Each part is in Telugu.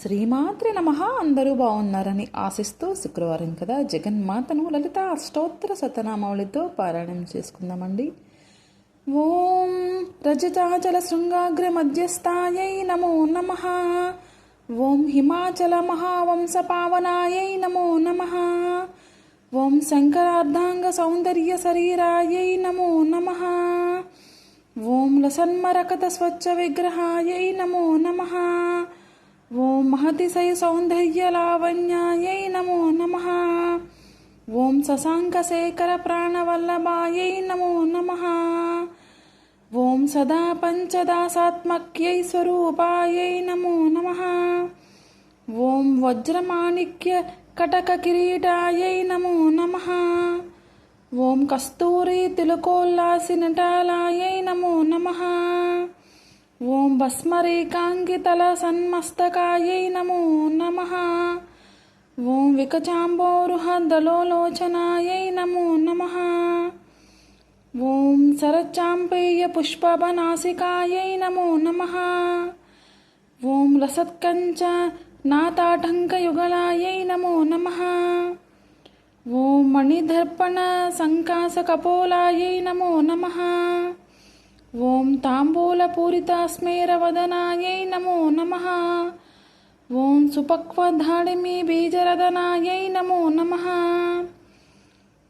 శ్రీమాత్రే నమః. అందరూ బాగున్నారని ఆశిస్తూ శుక్రవారం కదా జగన్మాతను లలిత అష్టోత్తర శతనామావళితో పారాయణం చేసుకుందామండి. ఓం రజతాచల శృంగాగ్ర మధ్యస్థాయై నమో నమః. ఓం హిమాచల మహావంశ పావనాయై నమో నమః. ఓం శంకరార్ధాంగ సౌందర్య శరీరాయై నమో నమః. ఓం లసన్మరకత స్వచ్ఛ విగ్రహాయై నమో నమః. ఓం మహతిశయ సౌందర్య లావణ్యాయై నమో నమః. ఓం శశాంకశేఖర ప్రాణవల్లభాయై నమో నమః. ఓం సదా పంచదాసాత్మక్యై స్వరూపాయై నమో నమః. ఓం వజ్రమాణిక్య కటక కిరీటాయై నమో నమః. ఓం కస్తూరి తిలకోల్లాసి నటాలాయై నమో నమః. ఓం భస్మరేకాంకితల సన్మస్తకాయై నమో నమః. ఓం వికచాంబోరుహ దలోలోచనాయై నమో నమః. ఓం శరచాంపేయ పుష్పవనాసికాయై నమో నమః. ఓం లసత్కంచ నాతాటంకయుగళాయై నమో నమః. ఓం మణిదర్పణ సంకాసకపోలాయై నమో నమః. ఓం తాంబూలపూరితాస్మేరవదనాయై నమో నమః. ఓం సుపక్వధాడిమి బీజరదనాయై నమో నమః.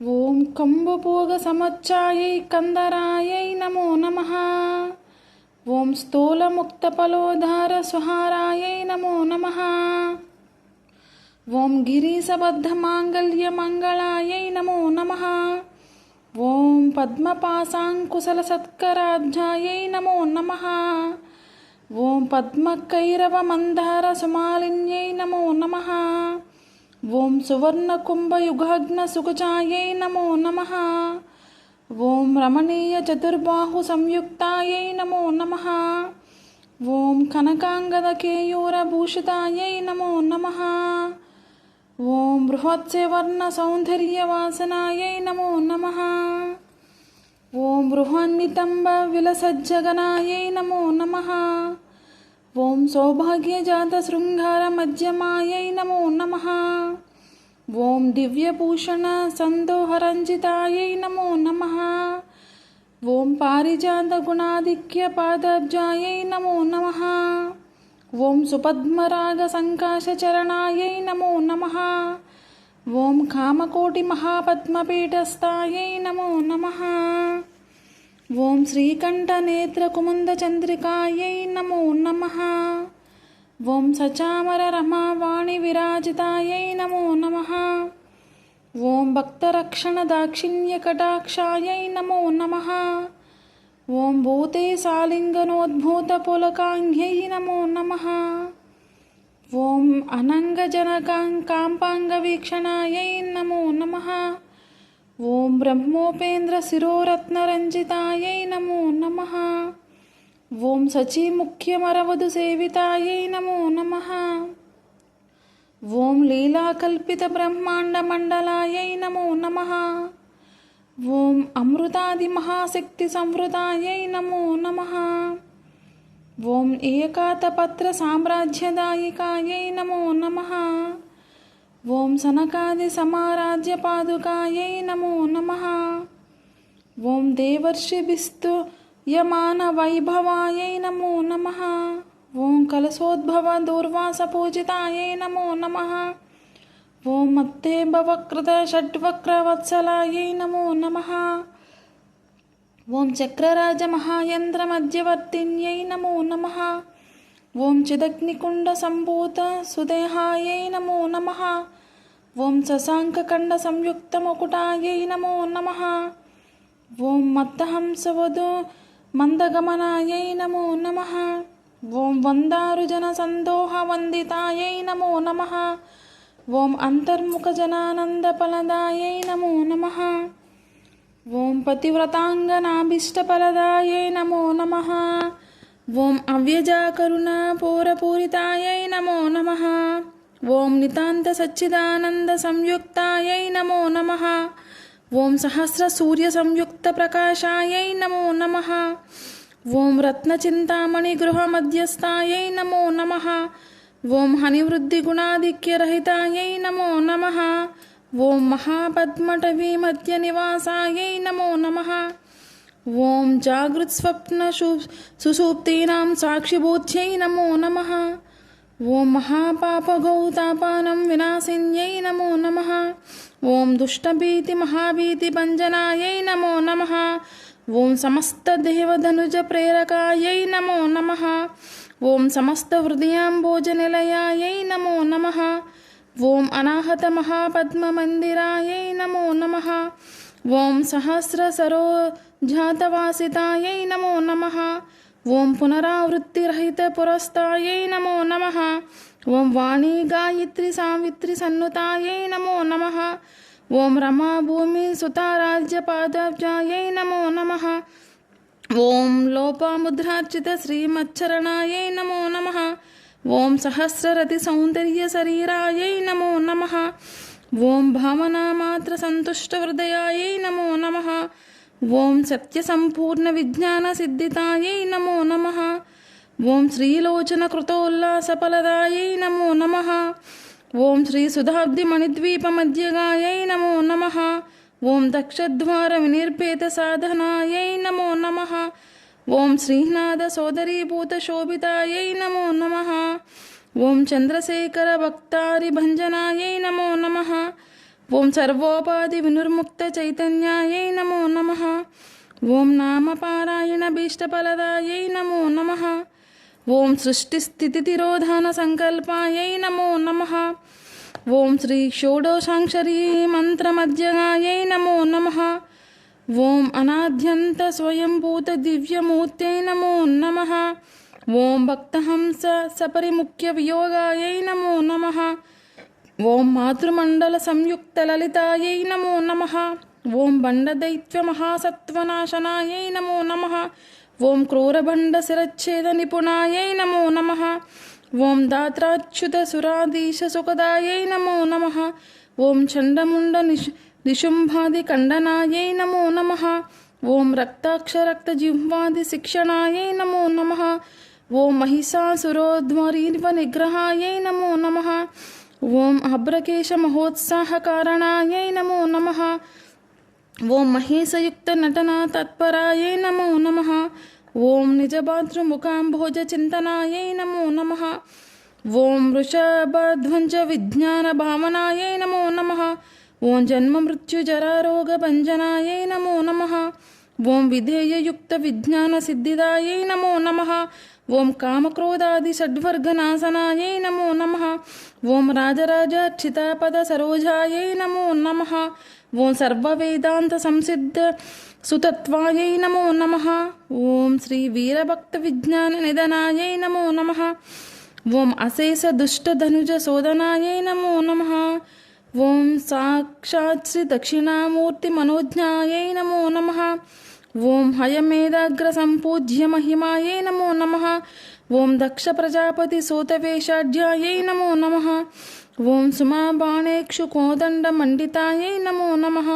ఓం కంబుపూగ సమచ్చాయై కందరాయై నమో నమః. ఓం స్థూలముక్తఫలోధార సుహారాయై నమో నమః. ఓం గిరీశబద్ధమాంగళ్యమంగళాయై నమో నమః. ఓం పద్మపాశాంకుశలసత్కరాబ్జాయై నమో నమః. ఓం పద్మకైరవమందార సుమాలిన్యై నమో నమః. ఓం సువర్ణకుంభయుగాగ్న సుకుచాయై నమో నమః. ఓం రమణీయ చతుర్బాహు సంయుక్తాయై నమో నమః. ఓం కనకాంగద కేయూర భూషితాయై నమో నమః. ఓం బృహత్స్యవర్ణ సౌందర్యవాసనాయై నమో నమః. ఓం బృహన్నితంబ విలసజ్జగనాయై నమో నమః. ఓం సౌభాగ్యజాత శృంగార మధ్యమాయై నమో నమః. ఓం దివ్యభూషణ సందోహరంజితాయై నమో నమః. ఓం పారిజాత గుణాధిక్య పాదబ్జాయై నమో నమః. ఓం సుపద్మరాగ సంకాశ చరణాయై నమో నమః. ఓం కామకోటి మహాపద్మపీఠస్థాయై నమో నమః. ఓం శ్రీకంఠ నేత్ర కుముద చంద్రికాయై నమో నమః. ఓం సచామర రమావాణి విరాజితాయై నమో నమః. ఓం భక్తరక్షణ దాక్షిణ్య కటాక్షాయై నమో నమః. ఓం భూతే సాలింగనోద్భూత పులకాంగ్యై నమో నమః. ఓం అనంగజనకాంపాంగ వీక్షణాయై నమో నమః. ఓం బ్రహ్మోపేంద్ర శిరోరత్నరంజితాయై నమో నమః. ఓం సచీముఖ్యమరవధు సేవితాయై నమో నమః. ఓం లీలాకల్పిత బ్రహ్మాండ మండలాయై నమో నమః. ఓం అమృతాది మహాశక్తి సంవృతాయై నమో నమః. ఓం ఏకాతపత్ర సామ్రాజ్యదాయికాయై నమో నమః. ఓం సనకాది సమారాజ్య పాదుకాయై నమో నమః. ఓం దేవర్షిభిస్తుయమాన వైభవాయై నమో నమః. ఓం కలశోద్భవ దూర్వాస పూజితాయై నమో నమః. ఓం మత్తే భవకృత షడ్వక్రవత్సలాయై నమో నమః. ఓం చక్రరాజ మహాయంత్ర మధ్యవర్తిన్యై నమో నమః. ఓం చిదగ్నికుండ సంభూత సుదేహాయై నమో నమః. ఓం శశాంకకండ సంయుక్త ముకుటాయై నమో నమః. ఓం మత్తహంసవధు మందగమనాయై నమో నమః. ఓం వందారుజన సందోహ వందితాయై నమో నమః. ఓం అంతర్ముఖ జనానంద ఫలదాయై నమో నమః. ఓం పతివ్రతాంగనాభీష్టఫలదాయై నమో నమః. ఓం అవ్యజాకరుణ పూరపూరితాయై నమో నమః. ఓం నితాంత సచ్చిదానంద సంయుక్తాయై నమో నమః. ఓం సహస్ర సూర్య సంయుక్త ప్రకాశాయై నమో నమః. ఓం రత్నచింతామణి గృహ మధ్యస్థాయై నమో నమః. ఓం హనివృద్ధి గుణాధిక్యరహితాయై నమో నమః. ఓం మహాపద్మటవీ మధ్య నివాసాయై నమో నమః. ఓం జాగృత్స్వప్న సుషుప్తీనాం సాక్షిభూత్యై నమో నమః. ఓం మహాపాపగౌతాపానం వినాశిన్యై నమో నమః. ఓం దుష్టభీతి మహాభీతి భంజనాయై నమో నమః. ఓం సమస్త దేవధనుజ ప్రేరకాయై నమో నమః. ఓం సమస్త హృదయాంబోజనిలయాయై నమో నమః. ఓం అనాహత మహాపద్మమందిరాయై నమో నమః. ఓం సహస్ర సరోజాతవాసితాయై నమో నమః. ఓం పునరావృత్తిరహిత పురస్తాయై నమో నమః. ఓం వాణీ గాయత్రి సావిత్రి సన్నుతాయై నమో నమః. ఓం రమా భూమి సుతారాజ్యపాదాబ్జాయై నమో నమః. ఓం లోపాముద్రార్చిత శ్రీమచ్చరణాయై నమో నమః. ఓం సహస్రరతి సౌందర్య శరీరాయై నమో నమః. ఓం భావనామాత్ర సంతుష్ట హృదయాయై నమో నమః. ఓం సత్య సంపూర్ణ విజ్ఞాన సిద్ధితాయై నమో నమః. ఓం శ్రీలోచన కృతోల్లాస ఫలదాయై నమో నమః. ఓం శ్రీ సుధాబ్ది మణిద్వీప మధ్యగాయై నమో నమః. ఓం దక్షద్వార వినిర్భేద సాధనాయై నమో నమః. ఓం శ్రీనాథ సోదరీభూత శోభితాయై నమో నమః. ఓం చంద్రశేఖర భక్తారి భంజనాయై నమో నమః. ఓం సర్వోపాధి వినుర్ముక్త చైతన్యాయై నమో నమః. ఓం నామపారాయణ భీష్టఫలదాయై నమో నమః. ఓం సృష్టి స్థితి తిరోధాన సంకల్పాయై నమో నమః. ఓం శ్రీ షోడశాక్షరీ మంత్రమధ్యగాయై నమో నమః. ఓం అనాద్యంత స్వయంభూత దివ్యమూర్తై నమో నమః. ఓం భక్తహంస సపరిముఖ్య వియోగాయై నమో నమః. ఓం మాతృమండల సంయుక్త లలితాయై నమో నమః. ఓం బండదైత్య మహాసత్వనాశనాయై నమో నమః. ఓం క్రూరబండ శిరచ్ఛేద నిపుణాయై నమో నమః. ఓం దాత్రాచ్యుత సురాధీశ సుఖదాయై నమో నమః. ఓం చండముండ నిశుంభాది ఖండనాయై నమో నమః. ఓం రక్తాక్షరక్త జిహ్వాది శిక్షణాయై నమో నమః. ఓం మహిషాసురోధ్వరీవ నిగ్రహాయై నమో నమః. ఓం అభ్రకేశ మహోత్సాహ కారణాయై నమో నమః. ఓం మహేశయుక్త నటన తత్పరాయై నమో నమః. ఓం నిజభాతృముఖాంభోజ చింతనాయై నమో నమః. ఓం వృషభధ్వంజ విజ్ఞాన భావనాయై నమో నమః. ఓం జన్మ మృత్యు జరారోగ భంజనాయై నమో నమః. ఓం విధేయయుక్త విజ్ఞాన సిద్ధిదాయై నమో నమః. ఓం కామక్రోధాది షడ్వర్గనాశనాయై నమో నమః. ఓం రాజరాజార్చితాపద సరోజాయై నమో నమః. ఓం సర్వవేదాంత సంసిద్ధ సుతత్వాయై నమో నమః. ఓం శ్రీ వీరభక్త విజ్ఞాన నిధనాయై నమో నమః. ఓం అశేష దుష్ట ధనుజ శోధనాయై నమో నమః. ఓం సాక్షాత్ శ్రీ దక్షిణామూర్తి మనోజ్ఞాయై నమో నమః. ఓం హయమేదాగ్ర సంపూజ్య మహిమాయై నమో నమః. ఓం దక్ష ప్రజాపతి సూతవేషాఢ్యాయై నమో నమః. ఓం సుమాబాణేక్షు కోదండ మండితాయై నమో నమః.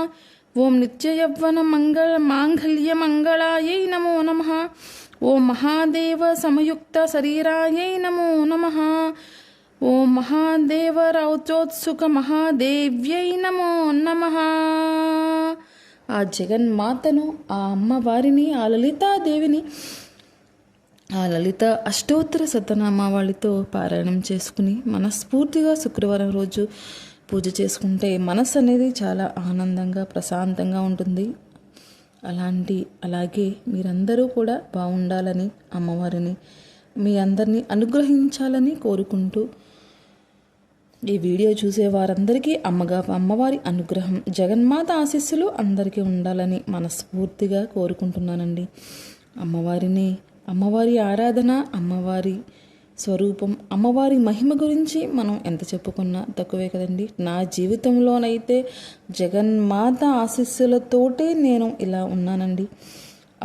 ఓం నిత్యయవ్వన మాంగళ్య మంగళాయై నమో నమః. ఓం మహాదేవ సమయుక్త శరీరాయై నమో నమః. ఓం మహాదేవ రౌచోత్సుక మహాదేవ్యై నమో నమః. ఆ జగన్మాతను, ఆ అమ్మవారిని, ఆ లలితాదేవిని, ఆ లలిత అష్టోత్తర శతనామావళితో పారాయణం చేసుకుని మనస్ఫూర్తిగా శుక్రవారం రోజు పూజ చేసుకుంటే మనసు అనేది చాలా ఆనందంగా ప్రశాంతంగా ఉంటుంది. అలాగే మీరందరూ కూడా బాగుండాలని, అమ్మవారిని మీ అందరినీ అనుగ్రహించాలని కోరుకుంటూ ఈ వీడియో చూసే వారందరికీ అమ్మవారి అనుగ్రహం, జగన్మాత ఆశీస్సులు అందరికీ ఉండాలని మనస్ఫూర్తిగా కోరుకుంటున్నానండి. అమ్మవారి ఆరాధన, అమ్మవారి స్వరూపం, అమ్మవారి మహిమ గురించి మనం ఎంత చెప్పుకున్నా తక్కువే కదండి. నా జీవితంలోనైతే జగన్మాత ఆశీస్సులతోటే నేను ఇలా ఉన్నానండి.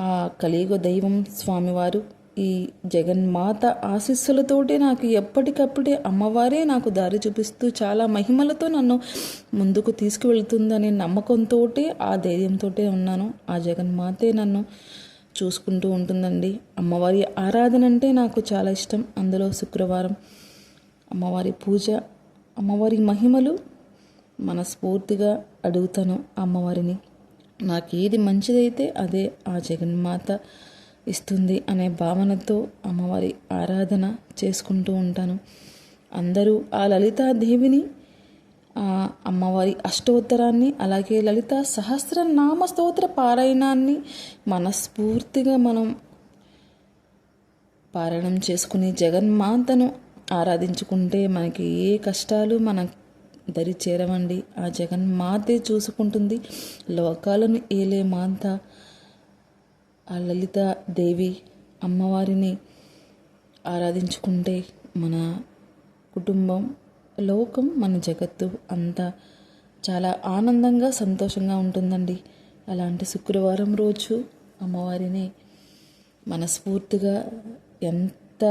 ఆ కలియుగ దైవం స్వామివారు, ఈ జగన్మాత ఆశీస్సులతోటే నాకు ఎప్పటికప్పుడే అమ్మవారే నాకు దారి చూపిస్తూ చాలా మహిమలతో నన్ను ముందుకు తీసుకువెళ్తుందనే నమ్మకంతో, ఆ ధైర్యంతో ఉన్నాను. ఆ జగన్మాతే నన్ను చూసుకుంటూ ఉంటుందండి. అమ్మవారి ఆరాధన అంటే నాకు చాలా ఇష్టం. అందులో శుక్రవారం అమ్మవారి పూజ, అమ్మవారి మహిమలు మనస్ఫూర్తిగా అడుగుతాను అమ్మవారిని. నాకు ఏది మంచిదైతే అదే ఆ జగన్మాత ఇస్తుంది అనే భావనతో అమ్మవారి ఆరాధన చేసుకుంటూ ఉంటాను. అందరూ ఆ లలితాదేవిని, ఆ అమ్మవారి అష్టోత్తరాన్ని, అలాగే లలిత సహస్రనామ స్తోత్ర పారాయణాన్ని మనస్ఫూర్తిగా మనం పారాయణం చేసుకుని జగన్మాతను ఆరాధించుకుంటే మనకి ఏ కష్టాలు మన దరి చేరవండి. ఆ జగన్మాతే చూసుకుంటుంది. లోకాలను ఏలే మాత ఆ లలిత దేవి అమ్మవారిని ఆరాధించుకుంటే మన కుటుంబం, లోకం, మన జగత్తు అంతా చాలా ఆనందంగా సంతోషంగా ఉంటుందండి. అలాంటి శుక్రవారం రోజు అమ్మవారిని మనస్ఫూర్తిగా ఎంత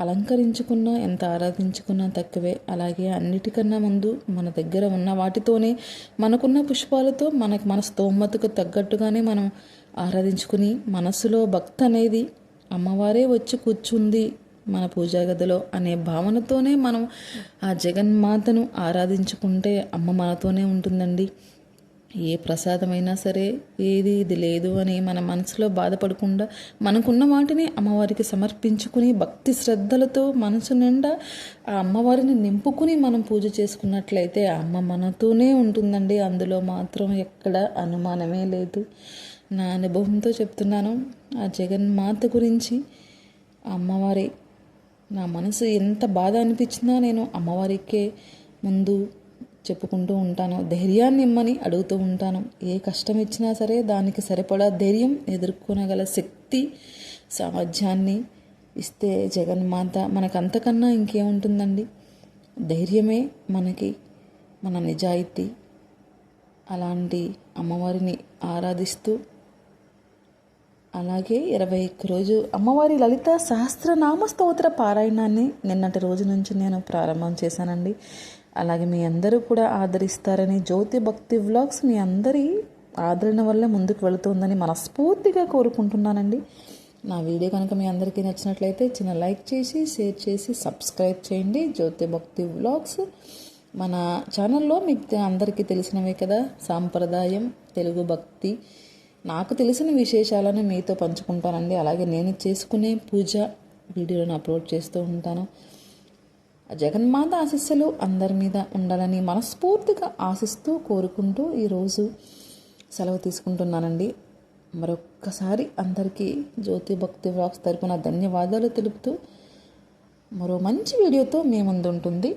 అలంకరించుకున్నా, ఎంత ఆరాధించుకున్నా తక్కువే. అలాగే అన్నిటికన్నా ముందు మన దగ్గర ఉన్న వాటితోనే, మనకున్న పుష్పాలతో మన స్తోమతకు తగ్గట్టుగానే మనం ఆరాధించుకుని, మనసులో భక్తి అనేది అమ్మవారే వచ్చి కూర్చుంది మన పూజా గదిలో అనే భావనతోనే మనం ఆ జగన్మాతను ఆరాధించుకుంటే అమ్మ మనతోనే ఉంటుందండి. ఏ ప్రసాదమైనా సరే ఏది ఇది లేదు అని మన మనసులో బాధపడకుండా మనకున్న వాటిని అమ్మవారికి సమర్పించుకుని భక్తి శ్రద్ధలతో మనసు నిండా ఆ అమ్మవారిని నింపుకుని మనం పూజ చేసుకున్నట్లయితే అమ్మ మనతోనే ఉంటుందండి. అందులో మాత్రం ఎక్కడ అనుమానమే లేదు. నా అనుభవంతో చెప్తున్నాను. ఆ జగన్మాత గురించి అమ్మవారి నా మనసు ఎంత బాధ అనిపించినా నేను అమ్మవారికే ముందు చెప్పుకుంటూ ఉంటాను. ధైర్యాన్ని ఇమ్మని అడుగుతూ ఉంటాను. ఏ కష్టం ఇచ్చినా సరే దానికి సరిపడా ధైర్యం, ఎదుర్కొనగల శక్తి, సామర్థ్యాన్ని ఇస్తే జగన్మాత మనకు అంతకన్నా ఇంకేముంటుందండి. ధైర్యమే మనకి మన నిజాయితీ. అలాంటి అమ్మవారిని ఆరాధిస్తూ అలాగే 21 రోజు అమ్మవారి లలిత సహస్రనామ స్తోత్ర పారాయణాన్ని నిన్నటి రోజు నుంచి నేను ప్రారంభం చేశానండి. అలాగే మీ అందరూ కూడా ఆదరిస్తారని, జ్యోతి భక్తి వ్లాగ్స్ మీ అందరి ఆదరణ వల్ల ముందుకు వెళుతుందని మనస్ఫూర్తిగా కోరుకుంటున్నానండి. నా వీడియో కనుక మీ అందరికీ నచ్చినట్లయితే చిన్న లైక్ చేసి, షేర్ చేసి, సబ్స్క్రైబ్ చేయండి. జ్యోతి భక్తి వ్లాగ్స్ మన ఛానల్లో మీకు అందరికీ తెలిసినవే కదా, సాంప్రదాయం, తెలుగు భక్తి, నాకు తెలిసిన విశేషాలను మీతో పంచుకుంటానండి. అలాగే నేను చేసుకునే పూజ వీడియోలను అప్లోడ్ చేస్తూ ఉంటాను. జగన్మాత ఆశీస్సులు అందరి మీద ఉండాలని మనస్ఫూర్తిగా ఆశిస్తూ కోరుకుంటూ ఈరోజు సెలవు తీసుకుంటున్నానండి. మరొక్కసారి అందరికీ జ్యోతి భక్తి వ్లాగ్స్ తరపున ధన్యవాదాలు తెలుపుతూ మరో మంచి వీడియోతో మీ ముందు ఉంటుంది.